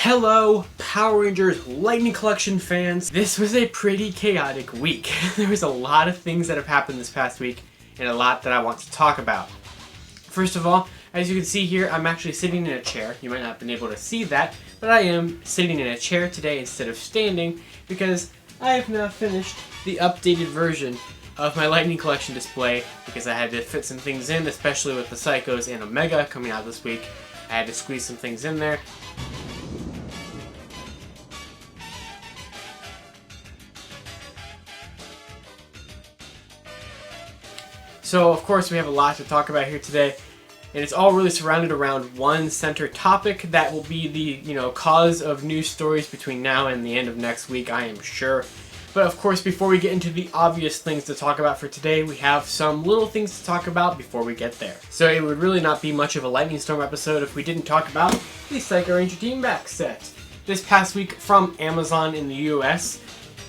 Hello, Power Rangers Lightning Collection fans. This was a pretty chaotic week. There was a lot of things that have happened this past week and a lot that I want to talk about. First of all, as you can see here, I'm actually sitting in a chair. You might not have been able to see that, but I am sitting in a chair today instead of standing because I have now finished the updated version of my Lightning Collection display because I had to fit some things in, especially with the Psychos and Omega coming out this week. I had to squeeze some things in there. So, of course, we have a lot to talk about here today, and it's all really surrounded around one center topic that will be the, cause of news stories between now and the end of next week, I am sure. But, of course, before we get into the obvious things to talk about for today, we have some little things to talk about before we get there. So it would really not be much of a Lightning Storm episode if we didn't talk about the Psycho Ranger Team Pack set. This past week from Amazon in the US,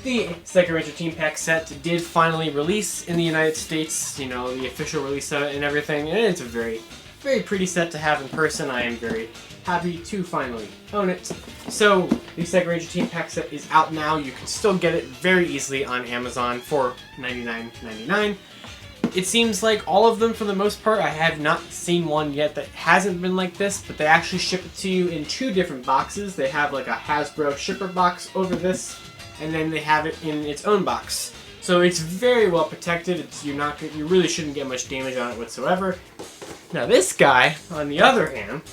the Psycho Ranger Team Pack set did finally release in the United States, the official release of it and everything, and it's a very, very pretty set to have in person. I am very happy to finally own it. So, the Psycho Ranger Team Pack set is out now. You can still get it very easily on Amazon for $99.99. It seems like all of them, for the most part, I have not seen one yet that hasn't been like this, but they actually ship it to you in two different boxes. They have like a Hasbro shipper box over this, and then they have it in its own box. So it's very well protected. You really shouldn't get much damage on it whatsoever. Now this guy, on the other hand,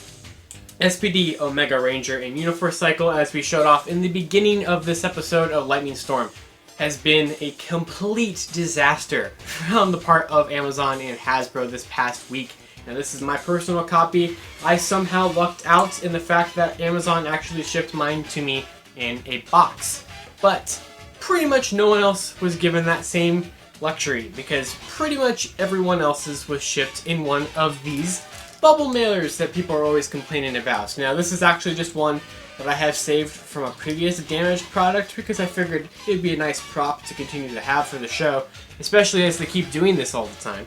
S.P.D, Omega Ranger, and Uniforce Cycle, as we showed off in the beginning of this episode of Lightning Storm, has been a complete disaster on the part of Amazon and Hasbro this past week. Now this is my personal copy. I somehow lucked out in the fact that Amazon actually shipped mine to me in a box. But pretty much no one else was given that same luxury because pretty much everyone else's was shipped in one of these bubble mailers that people are always complaining about. Now this is actually just one that I have saved from a previous damaged product because I figured it'd be a nice prop to continue to have for the show, especially as they keep doing this all the time.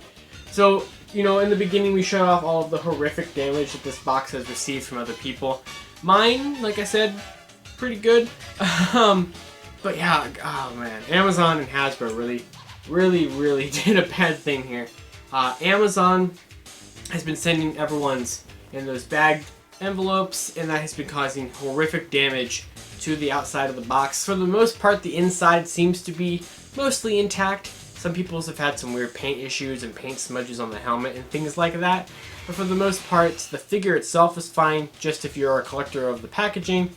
So, in the beginning we showed off all of the horrific damage that this box has received from other people. Mine, like I said, pretty good. But yeah, oh man, Amazon and Hasbro really did a bad thing here. Amazon has been sending everyone's in those bagged envelopes, and that has been causing horrific damage to the outside of the box. For the most part, the inside seems to be mostly intact. Some people have had some weird paint issues and paint smudges on the helmet and things like that. But for the most part, the figure itself is fine, just if you're a collector of the packaging.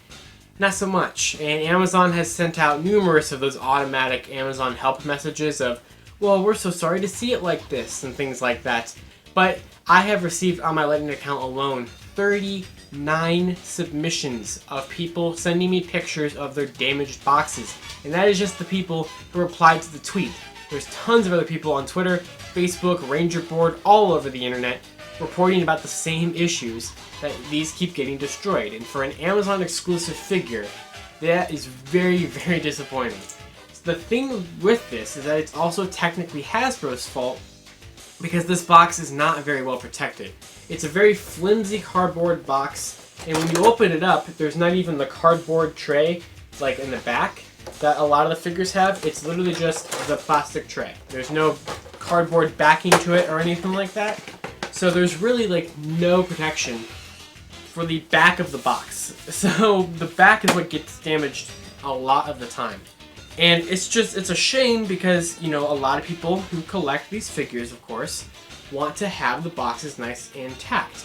Not so much, and Amazon has sent out numerous of those automatic Amazon help messages of, well, we're so sorry to see it like this, and things like that. But I have received on my Lightning account alone 39 submissions of people sending me pictures of their damaged boxes, and that is just the people who replied to the tweet. There's tons of other people on Twitter, Facebook, Ranger Board, all over the internet reporting about the same issues, that these keep getting destroyed. And for an Amazon exclusive figure, that is very, very disappointing. So the thing with this is that it's also technically Hasbro's fault because this box is not very well protected. It's a very flimsy cardboard box, and when you open it up, there's not even the cardboard tray like in the back that a lot of the figures have. It's literally just the plastic tray. There's no cardboard backing to it or anything like that. So there's really no protection for the back of the box. So the back is what gets damaged a lot of the time. And it's a shame because, a lot of people who collect these figures, of course, want to have the boxes nice and intact.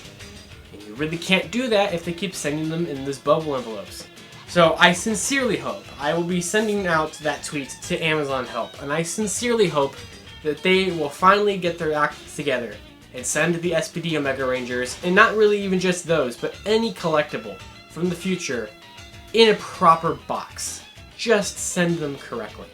And you really can't do that if they keep sending them in those bubble envelopes. So I sincerely hope, I will be sending out that tweet to Amazon Help, and I sincerely hope that they will finally get their act together and send the S.P.D Omega Rangers, and not really even just those, but any collectible from the future in a proper box. Just send them correctly.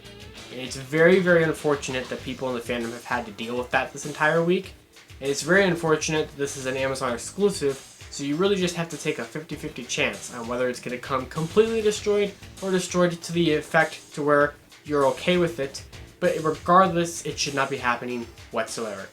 And it's very, very unfortunate that people in the fandom have had to deal with that this entire week. And it's very unfortunate that this is an Amazon exclusive, so you really just have to take a 50-50 chance on whether it's going to come completely destroyed or destroyed to the effect to where you're okay with it. But regardless, it should not be happening whatsoever.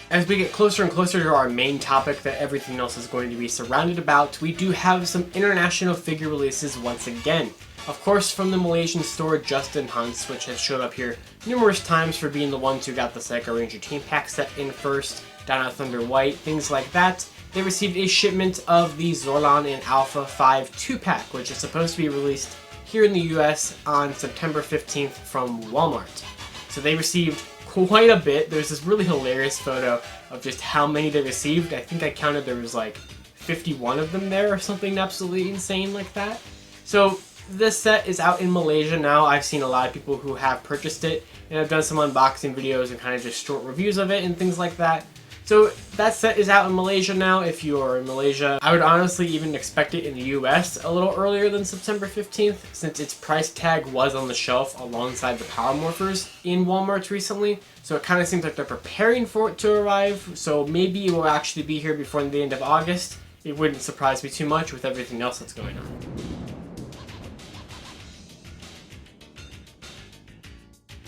As we get closer and closer to our main topic that everything else is going to be surrounded about, we do have some international figure releases once again. Of course, from the Malaysian store Justin Hunts, which has showed up here numerous times for being the ones who got the Psycho Ranger Team Pack set in first, Dino Thunder White, things like that. They received a shipment of the Zordon and Alpha 5 2-pack, which is supposed to be released here in the US on September 15th from Walmart. So they received quite a bit. There's this really hilarious photo of just how many they received. I think I counted there was like 51 of them there or something absolutely insane like that. So this set is out in Malaysia now. I've seen a lot of people who have purchased it, and I've done some unboxing videos and kind of just short reviews of it and things like that. So that set is out in Malaysia now. If you're in Malaysia, I would honestly even expect it in the US a little earlier than September 15th, since its price tag was on the shelf alongside the Power Morphers in Walmart recently. So it kind of seems like they're preparing for it to arrive, so maybe it will actually be here before the end of August. It wouldn't surprise me too much with everything else that's going on.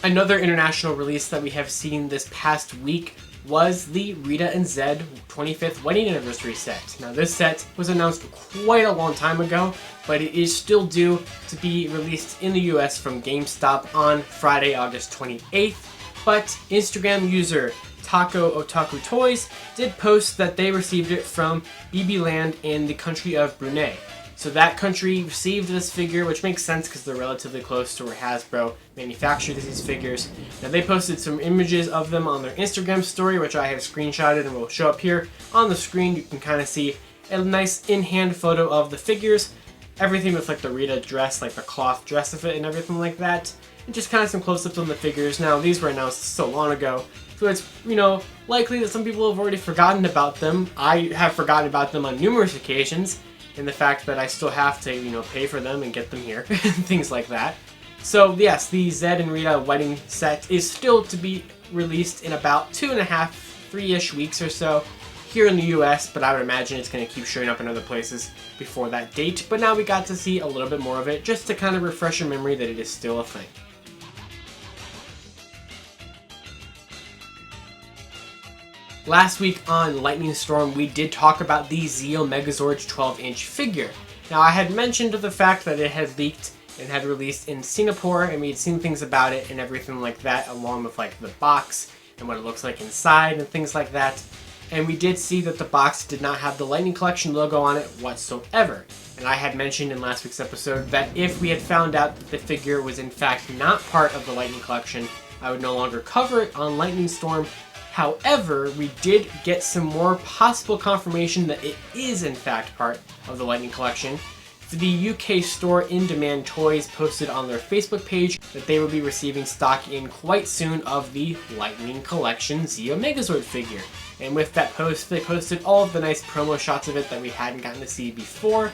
Another international release that we have seen this past week was the Rita and Zedd 25th wedding anniversary set. Now this set was announced quite a long time ago, but it is still due to be released in the US from GameStop on Friday, August 28th. But Instagram user Taco Otaku Toys did post that they received it from BB Land in the country of Brunei. So that country received this figure, which makes sense because they're relatively close to where Hasbro manufactures these figures. Now they posted some images of them on their Instagram story, which I have screenshotted and will show up here on the screen. You can kind of see a nice in-hand photo of the figures. Everything with like the Rita dress, like the cloth dress of it and everything like that. And just kind of some close-ups on the figures. Now these were announced so long ago, so it's, likely that some people have already forgotten about them. I have forgotten about them on numerous occasions. And the fact that I still have to, pay for them and get them here, and things like that. So yes, the Zedd and Rita wedding set is still to be released in about 2.5, 3-ish weeks or so here in the US, but I would imagine it's going to keep showing up in other places before that date. But now we got to see a little bit more of it, just to kind of refresh your memory that it is still a thing. Last week on Lightning Storm, we did talk about the Zeo Megazord's 12-inch figure. Now, I had mentioned the fact that it had leaked and had released in Singapore, and we had seen things about it and everything like that, along with like the box and what it looks like inside and things like that. And we did see that the box did not have the Lightning Collection logo on it whatsoever. And I had mentioned in last week's episode that if we had found out that the figure was in fact not part of the Lightning Collection, I would no longer cover it on Lightning Storm. However, we did get some more possible confirmation that it is in fact part of the Lightning Collection. The UK store In Demand Toys posted on their Facebook page that they will be receiving stock in quite soon of the Lightning Collection Zeo Megazord figure. And with that post, they posted all of the nice promo shots of it that we hadn't gotten to see before.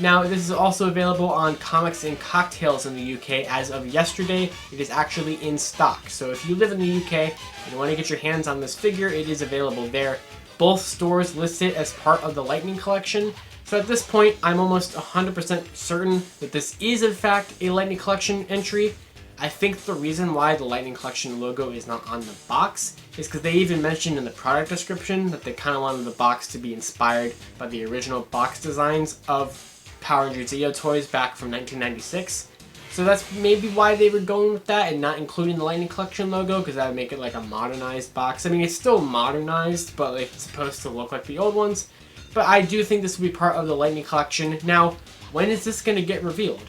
Now, this is also available on Comics and Cocktails in the UK as of yesterday. It is actually in stock. So if you live in the UK and you want to get your hands on this figure, it is available there. Both stores list it as part of the Lightning Collection. So at this point, I'm almost 100% certain that this is in fact a Lightning Collection entry. I think the reason why the Lightning Collection logo is not on the box is because they even mentioned in the product description that they kind of wanted the box to be inspired by the original box designs of Power Rangers Zeo toys back from 1996. So that's maybe why they were going with that and not including the Lightning Collection logo, because that would make it like a modernized box. I mean, it's still modernized, but like, it's supposed to look like the old ones. But I do think this will be part of the Lightning Collection. Now, when is this going to get revealed?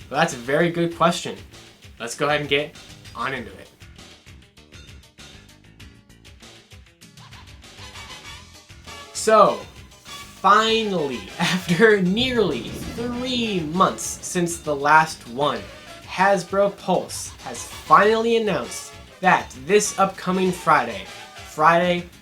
Well, that's a very good question. Let's go ahead and get on into it. So, finally, after nearly 3 months since the last one, Hasbro Pulse has finally announced that this upcoming Friday,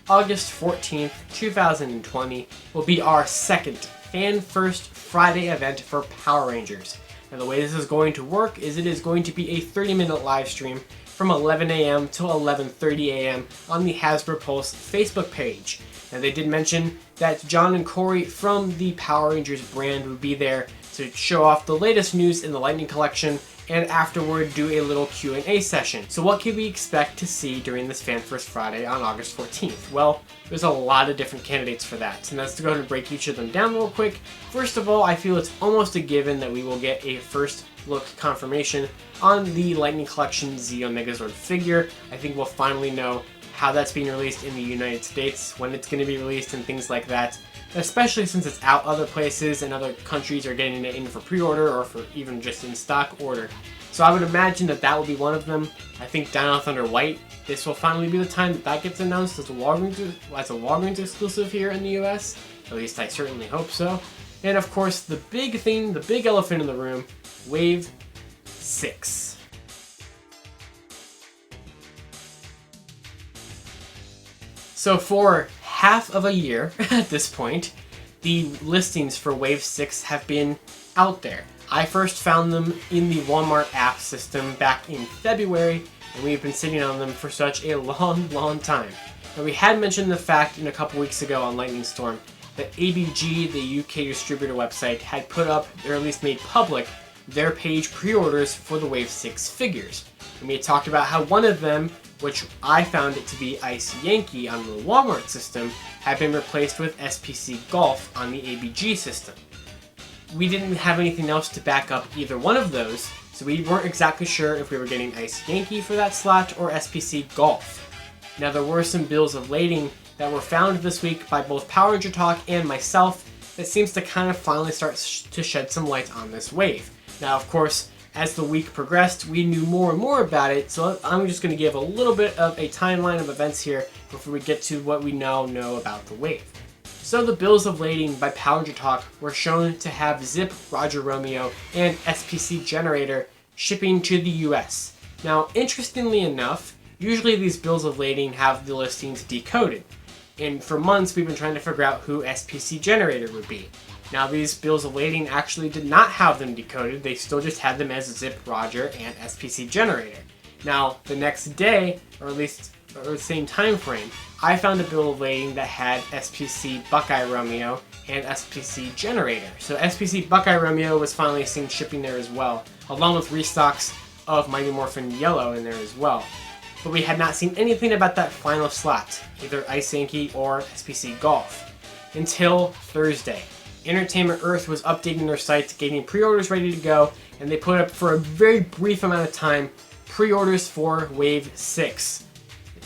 August 14th, 2020, will be our second Fan First Friday event for Power Rangers. Now the way this is going to work is it is going to be a 30-minute live stream from 11 a.m. to 11:30 a.m. on the Hasbro Pulse Facebook page. Now they did mention that John and Corey from the Power Rangers brand would be there to show off the latest news in the Lightning Collection and afterward do a little Q&A session. So what can we expect to see during this Fan First Friday on August 14th? Well, there's a lot of different candidates for that, and let's go ahead and break each of them down real quick. First of all, I feel it's almost a given that we will get a first look confirmation on the Lightning Collection Z Megazord figure. I think we'll finally know how that's being released in the United States, when it's going to be released, and things like that. Especially since it's out other places and other countries are getting it in for pre-order or for even just in stock order. So I would imagine that that will be one of them. I think Dino Thunder White, this will finally be the time that that gets announced as a Walgreens exclusive here in the US. At least I certainly hope so. And of course, the big thing, the big elephant in the room, Wave 6. So for half of a year at this point, the listings for Wave 6 have been out there. I first found them in the Walmart app system back in February, and we've been sitting on them for such a long time. Now, we had mentioned the fact in a couple weeks ago on Lightning Storm that ABG, the UK distributor website, had put up, or at least made public, their page pre-orders for the Wave 6 figures. And we had talked about how one of them, which I found it to be Ice Yankee on the Walmart system, had been replaced with SPC Golf on the ABG system. We didn't have anything else to back up either one of those, so we weren't exactly sure if we were getting Ice Yankee for that slot or SPC Golf. Now, there were some bills of lading that were found this week by both Power Ranger Talk and myself that seems to kind of finally start to shed some light on this wave. Now, of course, as the week progressed, we knew more and more about it, so I'm just going to give a little bit of a timeline of events here before we get to what we now know about the wave. So the bills of lading by Power Ranger Talk were shown to have Zip, Roger Romeo, and SPC Generator shipping to the US. Now, interestingly enough, usually these bills of lading have the listings decoded, and for months we've been trying to figure out who SPC Generator would be. Now, these bills of lading actually did not have them decoded, they still just had them as Zip, Roger, and SPC Generator. Now, the next day, or at least the same time frame, I found a bill of lading that had SPC Buckeye Romeo and SPC Generator. So SPC Buckeye Romeo was finally seen shipping there as well, along with restocks of Mighty Morphin Yellow in there as well. But we had not seen anything about that final slot, either Ice Yankee or SPC Golf, until Thursday. Entertainment Earth was updating their site, getting pre-orders ready to go, and they put up for a very brief amount of time pre-orders for Wave 6.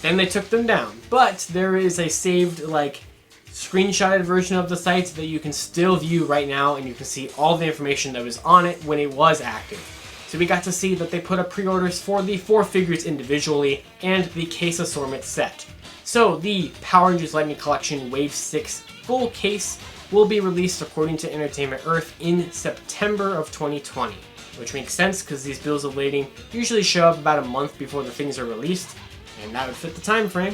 Then they took them down, but there is a saved, screenshotted version of the site that you can still view right now, and you can see all the information that was on it when it was active. So we got to see that they put up pre-orders for the 4 figures individually and the case assortment set. So the Power Rangers Lightning Collection Wave 6 full case will be released according to Entertainment Earth in September of 2020, which makes sense because these bills of lading usually show up about a month before the things are released, and that would fit the time frame.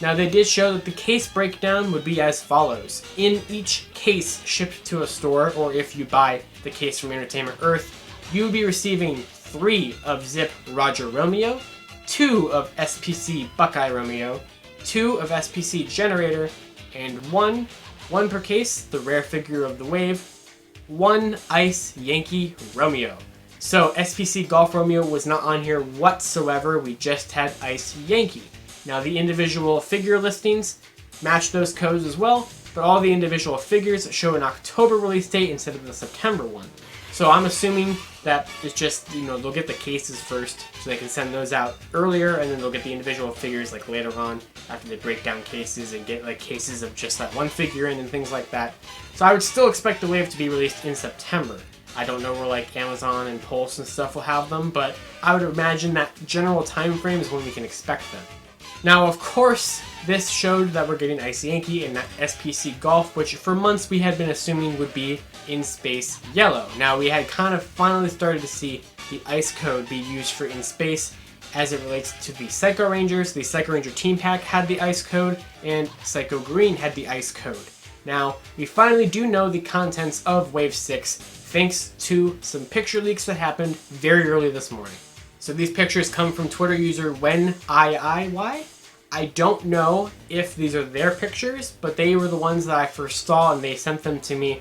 Now, they did show that the case breakdown would be as follows. In each case shipped to a store, or if you buy the case from Entertainment Earth, you will be receiving 3 of Zip Roger Romeo, 2 of SPC Buckeye Romeo, 2 of SPC Generator, and 1 per case, the rare figure of the wave, 1 Ice Yankee Romeo. So SPC Golf Romeo was not on here whatsoever, we just had Ice Yankee. Now, the individual figure listings match those codes as well, but all the individual figures show an October release date instead of the September one. So I'm assuming that it's just, they'll get the cases first so they can send those out earlier, and then they'll get the individual figures later on after they break down cases and get cases of just that one figure in and things like that. So I would still expect the wave to be released in September. I don't know where Amazon and Pulse and stuff will have them, but I would imagine that general time frame is when we can expect them. Now, of course, this showed that we're getting Ice Yankee and SPC Golf, which for months we had been assuming would be In Space Yellow. Now, we had kind of finally started to see the Ice Code be used for In Space as it relates to the Psycho Rangers. The Psycho Ranger Team Pack had the Ice Code, and Psycho Green had the Ice Code. Now, we finally do know the contents of Wave 6 thanks to some picture leaks that happened very early this morning. So these pictures come from Twitter user WhenIIY. I don't know if these are their pictures, but they were the ones that I first saw and they sent them to me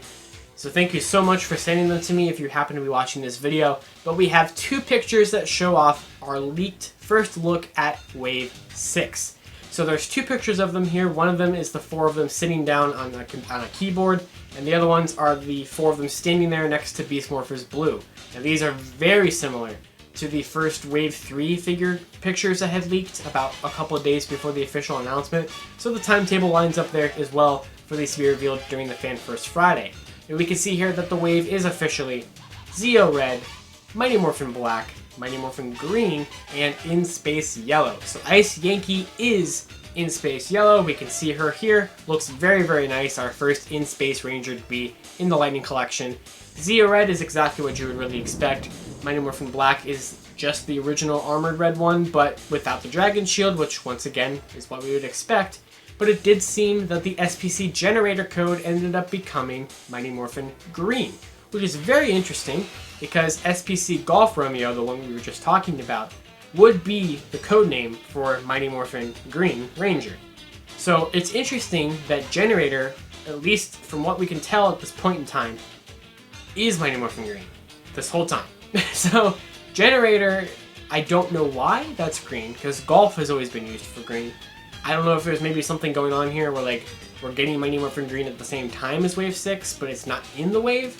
So thank you so much for sending them to me if you happen to be watching this video. But we have 2 pictures that show off our leaked first look at Wave 6. So there's 2 pictures of them here. One of them is the 4 of them sitting down on a keyboard, and the other ones are the 4 of them standing there next to Beast Morphers Blue. Now these are very similar to the first Wave 3 figure pictures that had leaked about a couple of days before the official announcement. So the timetable lines up there as well for these to be revealed during the Fan First Friday. And we can see here that the wave is officially Zeo Red, Mighty Morphin Black, Mighty Morphin Green, and In Space Yellow. So Ice Yankee is In Space Yellow. We can see her here. Looks very, very nice. Our first In Space Ranger to be in the Lightning Collection. Zeo Red is exactly what you would really expect. Mighty Morphin Black is just the original armored red one, but without the dragon shield, which once again is what we would expect. But it did seem that the SPC generator code ended up becoming Mighty Morphin Green, which is very interesting because SPC Golf Romeo, the one we were just talking about, would be the code name for Mighty Morphin Green Ranger. So it's interesting that generator, at least from what we can tell at this point in time, is Mighty Morphin Green this whole time. So generator, I don't know why that's green, because golf has always been used for green. I don't know if there's maybe something going on here where like we're getting Mighty Morphin Green at the same time as Wave 6, but it's not in the wave.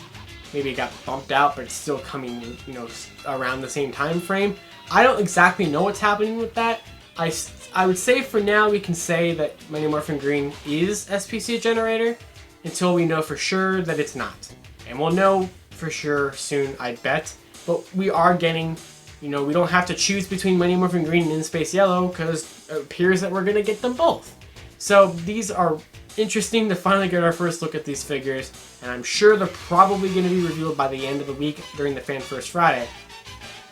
Maybe it got bumped out, but it's still coming, you know, around the same time frame. I don't exactly know what's happening with that. I would say for now we can say that Mighty Morphin Green is SPC generator until we know for sure that it's not. And we'll know for sure soon, I bet. But we are getting, you know, we don't have to choose between Mighty Morphin Green and In Space Yellow because it appears that we're going to get them both. So these are interesting to finally get our first look at these figures, and I'm sure they're probably going to be revealed by the end of the week during the Fan First Friday.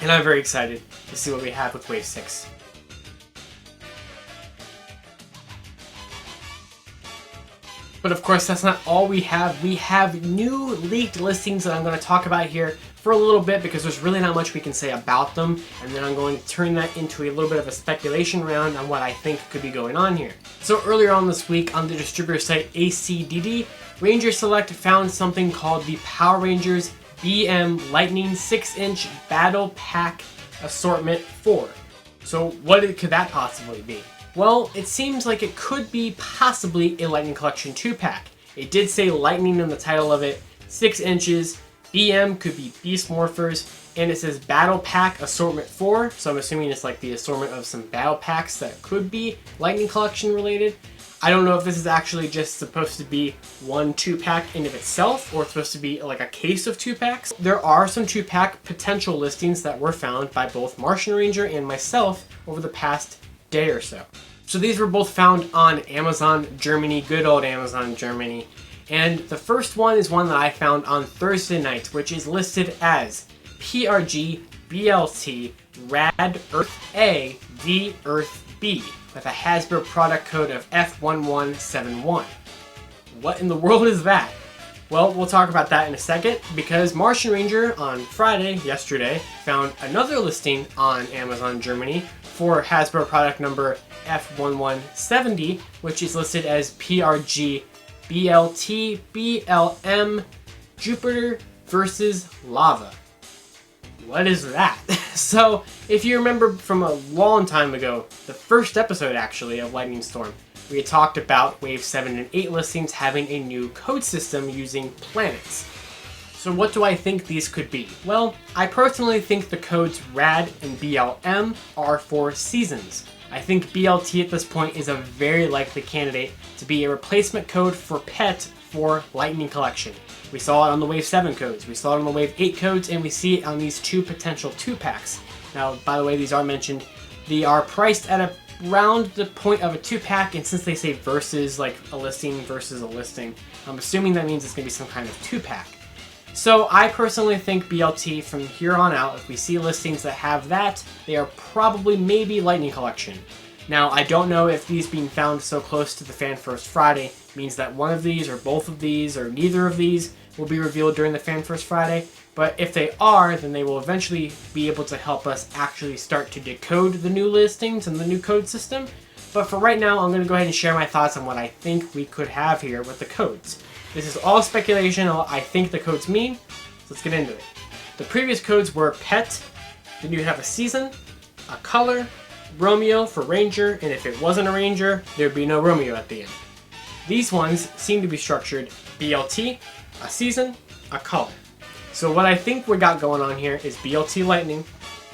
And I'm very excited to see what we have with Wave 6. But of course, that's not all we have. We have new leaked listings that I'm going to talk about here for a little bit because there's really not much we can say about them. And then I'm going to turn that into a little bit of a speculation round on what I think could be going on here. So earlier on this week on the distributor site S.P.D, Ranger Select found something called the Power Rangers BM Lightning 6-inch Battle Pack Assortment 4. So what could that possibly be? Well, it seems like it could be possibly a Lightning Collection 2-pack. It did say Lightning in the title of it, 6 inches, BM could be Beast Morphers, and it says Battle Pack Assortment 4, so I'm assuming it's like the assortment of some battle packs that could be Lightning Collection related. I don't know if this is actually just supposed to be one 2-pack in of itself, or it's supposed to be like a case of 2-packs. There are some 2-pack potential listings that were found by both Martian Ranger and myself over the past day or so. So these were both found on Amazon Germany, good old Amazon Germany. And the first one is one that I found on Thursday night, which is listed as PRG BLT Rad Earth A V Earth B with a Hasbro product code of F1171. What in the world is that? Well, we'll talk about that in a second because Martian Ranger on Friday, yesterday, found another listing on Amazon Germany for Hasbro product number F1170, which is listed as PRG BLT BLM Jupiter versus Lava. What is that? So, if you remember from a long time ago, the first episode actually of Lightning Storm, we had talked about Wave 7 and 8 listings having a new code system using planets. So what do I think these could be? Well, I personally think the codes RAD and BLM are for seasons. I think BLT at this point is a very likely candidate to be a replacement code for PET for Lightning Collection. We saw it on the Wave 7 codes, we saw it on the Wave 8 codes, and we see it on these 2 potential 2-packs. Now, by the way, these are mentioned. They are priced at around the point of a 2-pack, and since they say versus, like a listing versus a listing, I'm assuming that means it's going to be some kind of 2-pack. So I personally think BLT from here on out, if we see listings that have that, they are probably maybe Lightning Collection. Now, I don't know if these being found so close to the Fan First Friday means that one of these or both of these or neither of these will be revealed during the Fan First Friday, but if they are, then they will eventually be able to help us actually start to decode the new listings and the new code system. But for right now, I'm going to go ahead and share my thoughts on what I think we could have here with the codes. This is all speculation, I think the codes mean, so let's get into it. The previous codes were Pet, then you have a season, a color, Romeo for Ranger, and if it wasn't a Ranger, there'd be no Romeo at the end. These ones seem to be structured BLT, a season, a color. So what I think we got going on here is BLT Lightning,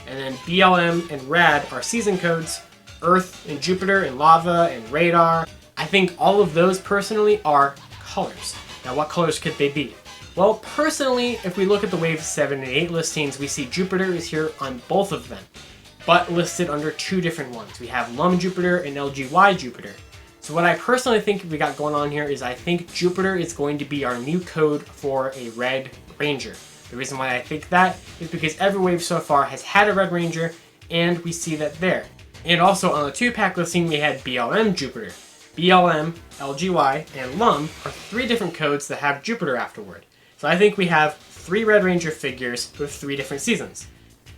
and then BLM and Rad are season codes, Earth and Jupiter and Lava and Radar. I think all of those personally are colors. Now what colors could they be? Well, personally, if we look at the Wave 7 and 8 listings, we see Jupiter is here on both of them, but listed under two different ones. We have Lum Jupiter and LGY Jupiter. So what I personally think we got going on here is I think Jupiter is going to be our new code for a Red Ranger. The reason why I think that is because every wave so far has had a Red Ranger, and we see that there. And also on the 2-pack listing, we had BLM Jupiter. BLM, LGY, and Lum are 3 different codes that have Jupiter afterward. So I think we have 3 Red Ranger figures with 3 different seasons.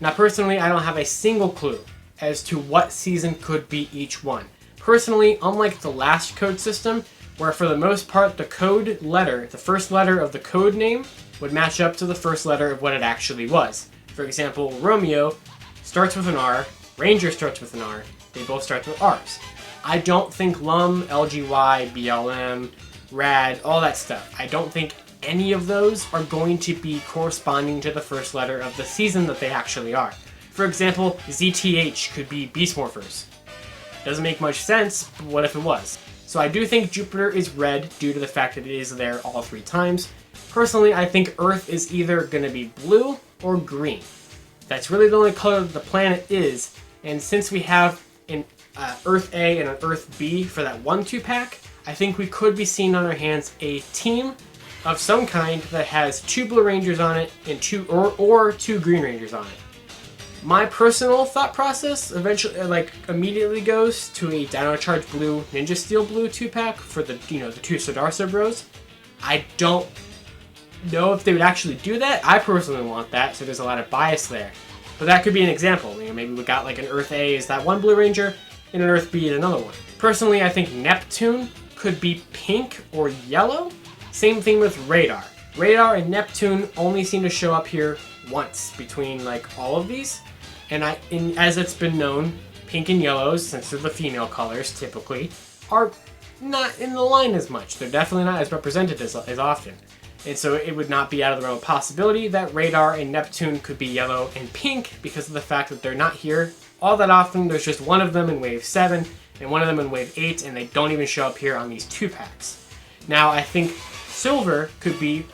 Now personally, I don't have a single clue as to what season could be each one. Personally, unlike the last code system, where for the most part the code letter, the first letter of the code name, would match up to the first letter of what it actually was. For example, Romeo starts with an R, Ranger starts with an R, they both start with R's. I don't think Lum, LGY, BLM, Rad, all that stuff, I don't think any of those are going to be corresponding to the first letter of the season that they actually are. For example, ZTH could be Beast Morphers. Doesn't make much sense, but what if it was? So I do think Jupiter is red due to the fact that it is there all 3 times. Personally, I think Earth is either going to be blue or green. That's really the only color the planet is, and since we have an Earth A and an Earth B for that 1-2-pack, I think we could be seeing on our hands a team of some kind that has 2 Blue Rangers on it and 2 Green Rangers on it. My personal thought process eventually, immediately goes to a Dino Charge Blue, Ninja Steel Blue 2-pack for the, the 2 Sudarsa Bros. I don't know if they would actually do that. I personally want that, so there's a lot of bias there. But that could be an example. Maybe we got like an Earth A is that one Blue Ranger, and an Earth B is another one. Personally, I think Neptune could be pink or yellow. Same thing with Radar. Radar and Neptune only seem to show up here once between all of these. And as it's been known, pink and yellows, since they're the female colors typically, are not in the line as much. They're definitely not as represented as often. And so it would not be out of the realm of possibility that Radar and Neptune could be yellow and pink because of the fact that they're not here all that often. There's just one of them in Wave 7 and one of them in Wave 8, and they don't even show up here on these 2-packs. Now I think Silver could be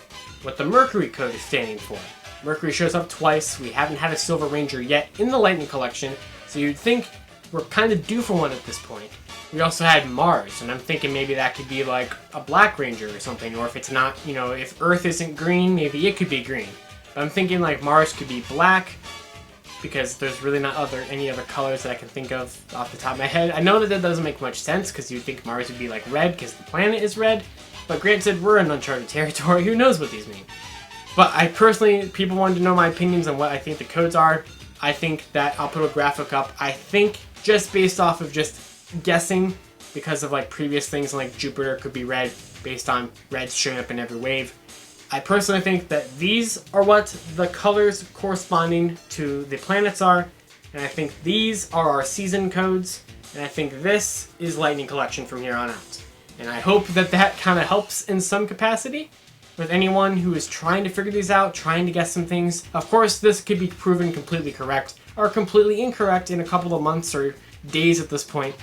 what the Mercury code is standing for. Mercury shows up twice. We haven't had a Silver Ranger yet in the Lightning Collection, so you'd think we're kind of due for one at this point. We also had Mars, and I'm thinking maybe that could be like a Black Ranger or something, or if it's not, if Earth isn't green, maybe it could be green. But I'm thinking Mars could be black, because there's really not any other colors that I can think of off the top of my head. I know that doesn't make much sense, because you'd think Mars would be red, because the planet is red, but granted, we're in uncharted territory, who knows what these mean. But I personally, people wanted to know my opinions on what I think the codes are. I think that I'll put a graphic up. I think just based off of just guessing, because of previous things like Jupiter could be red based on reds showing up in every wave. I personally think that these are what the colors corresponding to the planets are, and I think these are our season codes, and I think this is Lightning Collection from here on out. And I hope that kind of helps in some capacity with anyone who is trying to figure these out, trying to guess some things. Of course, this could be proven completely correct or completely incorrect in a couple of months or days at this point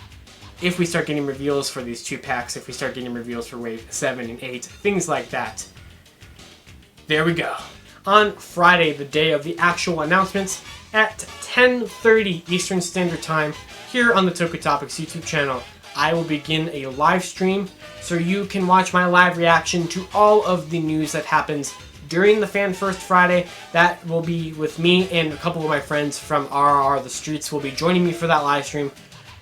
if we start getting reveals for these 2-packs, if we start getting reveals for Wave 7 and 8, things like that. There we go. On Friday, the day of the actual announcements, at 10:30 Eastern Standard Time, here on the Toku Topics YouTube channel, I will begin a live stream so you can watch my live reaction to all of the news that happens during the Fan First Friday. That will be with me and a couple of my friends from RRR The Streets will be joining me for that live stream.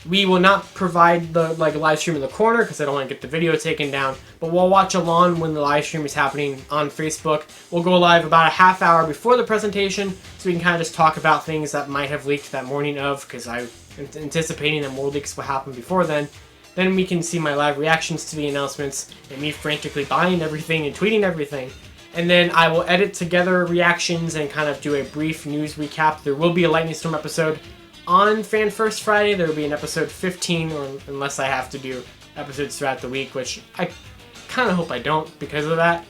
We will not provide the live stream in the corner because I don't want to get the video taken down, but we'll watch along when the live stream is happening on Facebook. We'll go live about a half hour before the presentation so we can kind of just talk about things that might have leaked that morning of, because I'm anticipating that more leaks will happen before then. Then we can see my live reactions to the announcements and me frantically buying everything and tweeting everything. And then I will edit together reactions and kind of do a brief news recap. There will be a Lightning Storm episode on Fan First Friday. There will be an episode 15, or unless I have to do episodes throughout the week, which I kind of hope I don't because of that.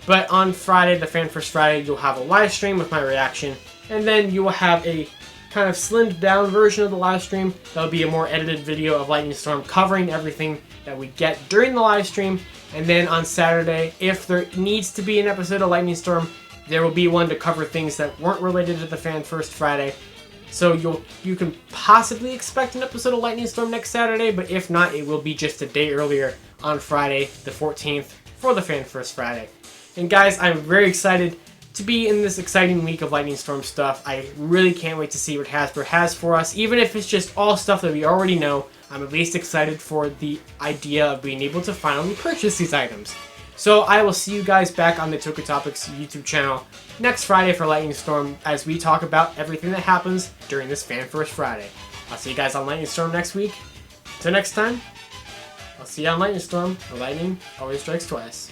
But on Friday, the Fan First Friday, you'll have a live stream with my reaction, and then you will have a kind of slimmed down version of the live stream. That'll be a more edited video of Lightning Storm covering everything that we get during the live stream. And then on Saturday, if there needs to be an episode of Lightning Storm, there will be one to cover things that weren't related to the Fan First Friday. So you can possibly expect an episode of Lightning Storm next Saturday, but if not, it will be just a day earlier on Friday, the 14th, for the Fan First Friday. And guys, I'm very excited to be in this exciting week of Lightning Storm stuff. I really can't wait to see what Hasbro has for us. Even if it's just all stuff that we already know, I'm at least excited for the idea of being able to finally purchase these items. So I will see you guys back on the Toku Topics YouTube channel next Friday for Lightning Storm as we talk about everything that happens during this Fan First Friday. I'll see you guys on Lightning Storm next week. Until next time, I'll see you on Lightning Storm, where lightning always strikes twice.